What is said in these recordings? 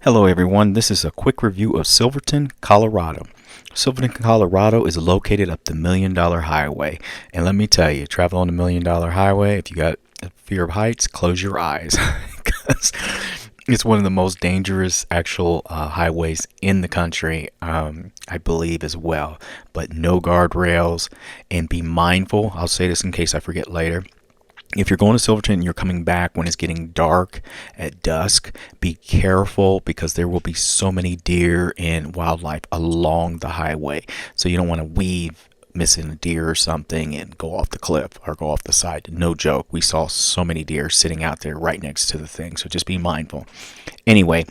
Hello everyone, this is a quick review of Silverton, Colorado. Silverton, Colorado is located up the Million Dollar Highway. And let me tell you, travel on the Million Dollar Highway, if you got a fear of heights, close your eyes. Because it's one of the most dangerous actual highways in the country, I believe as well. But no guardrails, and be mindful. I'll say this in case I forget later. If you're going to Silverton and you're coming back when it's getting dark at dusk, be careful because there will be so many deer and wildlife along the highway. So you don't want to weave, missing a deer or something and go off the cliff or go off the side. No joke. We saw so many deer sitting out there right next to the thing. So just be mindful. Anyway,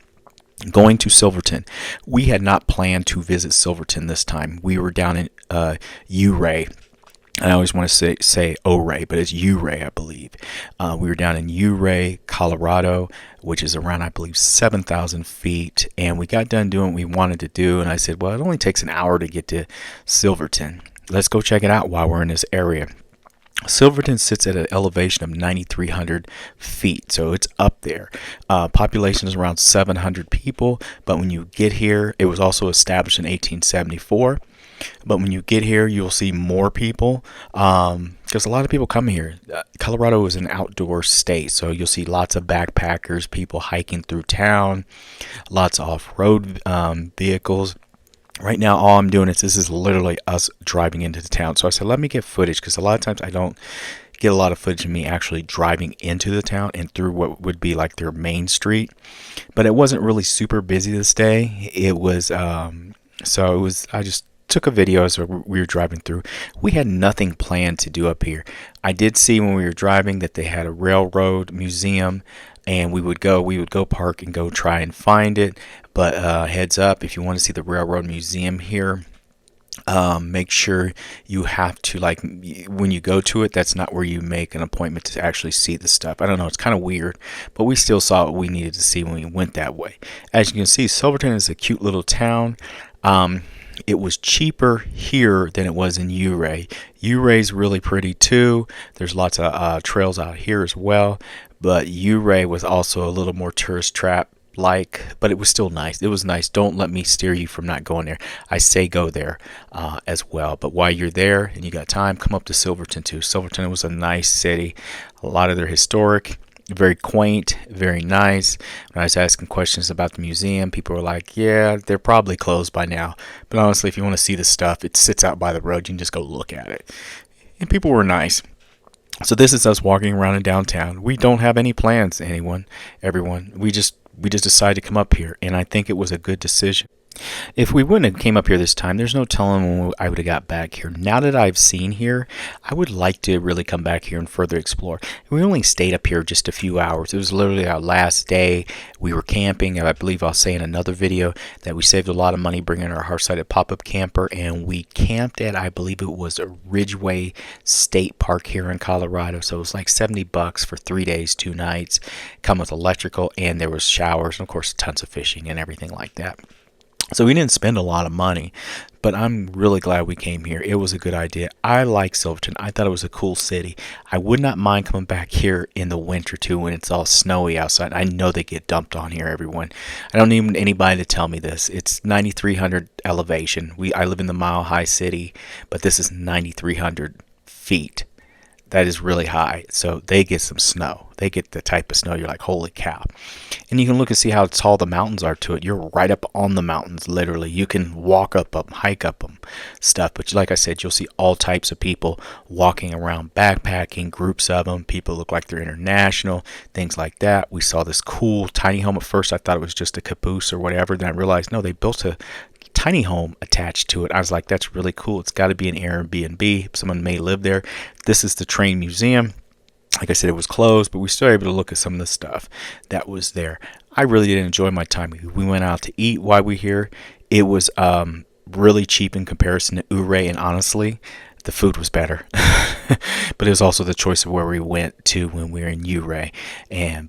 going to Silverton. We had not planned to visit Silverton this time. We were down in Ouray. I always want to say Ouray, but it's Ouray, I believe. We were down in Ouray, Colorado, which is around, I believe, 7,000 feet. And we got done doing what we wanted to do. And I said, well, it only takes an hour to get to Silverton. Let's go check it out while we're in this area. Silverton sits at an elevation of 9,300 feet, so it's up there. Population is around 700 people, but when you get here, it was also established in 1874. But when you get here, you'll see more people because a lot of people come here. Colorado is an outdoor state, so you'll see lots of backpackers, people hiking through town, lots of off-road vehicles. Right now, all I'm doing is this is literally us driving into the town. So I said, let me get footage because a lot of times I don't get a lot of footage of me actually driving into the town and through what would be like their main street. But it wasn't really super busy this day. It was, I just took a video as we were driving through. We had nothing planned to do up here. I did see when we were driving that they had a railroad museum, and we would go park and go try and find it. But heads up, if you want to see the railroad museum here, make sure you have to, like, when you go to it, that's not where you make an appointment to actually see the stuff. I don't know, it's kind of weird, but we still saw what we needed to see when we went that way. As you can see, Silverton is a cute little town. It was cheaper here than it was in Ouray. Ouray's really pretty too. There's lots of trails out here as well. But Ouray was also a little more tourist trap like, but it was still nice. It was nice. Don't let me steer you from not going there. I say go there as well. But while you're there and you got time, come up to Silverton too. Silverton was a nice city. A lot of their historic. Very quaint, very nice. When I was asking questions about the museum, people were like, yeah, they're probably closed by now. But honestly, if you want to see the stuff, it sits out by the road. You can just go look at it. And people were nice. So this is us walking around in downtown. We don't have any plans, everyone. We just decided to come up here, and I think it was a good decision. If we wouldn't have came up here this time, there's no telling when I would have got back here. Now that I've seen here, I would like to really come back here and further explore. We only stayed up here just a few hours. It was literally our last day. We were camping, and I believe I'll say in another video that we saved a lot of money bringing our heart-sided pop-up camper, and we camped at, I believe it was a Ridgeway State Park here in Colorado. So it was like $70 for 3 days, 2 nights, come with electrical, and there was showers, and of course tons of fishing and everything like that. So we didn't spend a lot of money, but I'm really glad we came here. It was a good idea. I like Silverton. I thought it was a cool city. I would not mind coming back here in the winter too when it's all snowy outside. I know they get dumped on here, everyone. I don't need anybody to tell me this. It's 9,300 elevation. I live in the Mile High City, but this is 9,300 feet. That is really high. So they get some snow. They get the type of snow you're like, holy cow. And you can look and see how tall the mountains are to it. You're right up on the mountains, literally. You can walk up them, hike up them, stuff. But like I said, you'll see all types of people walking around, backpacking, groups of them. People look like they're international, things like that. We saw this cool tiny home. At first, I thought it was just a caboose or whatever. Then I realized, no, they built a tiny home attached to it. I was like, that's really cool. It's got to be an Airbnb. Someone may live there. This is the train museum. Like I said, it was closed, but we still were able to look at some of the stuff that was there. I really did enjoy my time. We went out to eat while we were here. It was really cheap in comparison to Ouray, and honestly, the food was better. But it was also the choice of where we went to when we were in Ouray.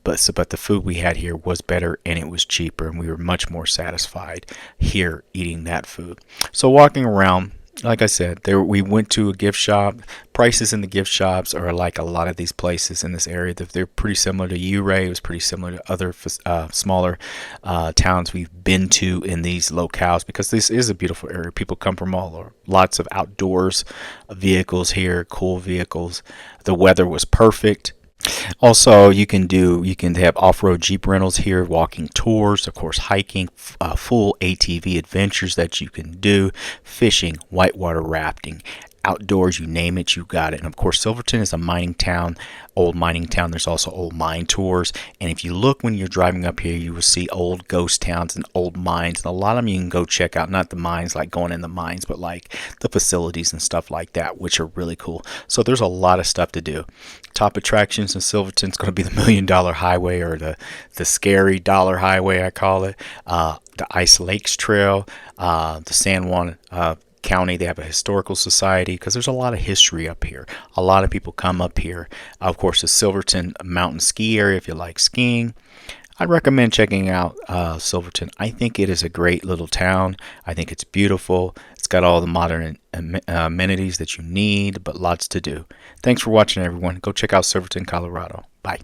But the food we had here was better, and it was cheaper, and we were much more satisfied here eating that food. So walking around, Like I said, there we went to a gift shop. Prices in the gift shops are like a lot of these places in this area. They're pretty similar to Uray. It was pretty similar to other smaller towns we've been to in these locales, because this is a beautiful area. People come from all over. Lots of outdoors vehicles here, cool vehicles. The weather was perfect. Also, you can have off-road Jeep rentals here, walking tours, of course, hiking, full ATV adventures that you can do, fishing, whitewater rafting, outdoors, you name it, you got it. And of course, Silverton is a mining town, old mining town. There's also old mine tours. And if you look when you're driving up here, you will see old ghost towns and old mines. And a lot of them you can go check out, not the mines, like going in the mines, but like the facilities and stuff like that, which are really cool. So there's a lot of stuff to do. Top attractions in Silverton is going to be the $1 Million Highway, or the scary dollar highway, I call it. The Ice Lakes Trail, the San Juan County. They have a historical society, because there's a lot of history up here. A lot of people come up here. Of course, the Silverton mountain ski area, if you like skiing. I'd recommend checking out Silverton. I think it is a great little town. I think it's beautiful. It's got all the modern amenities that you need, but lots to do. Thanks for watching, everyone. Go check out Silverton, Colorado. Bye.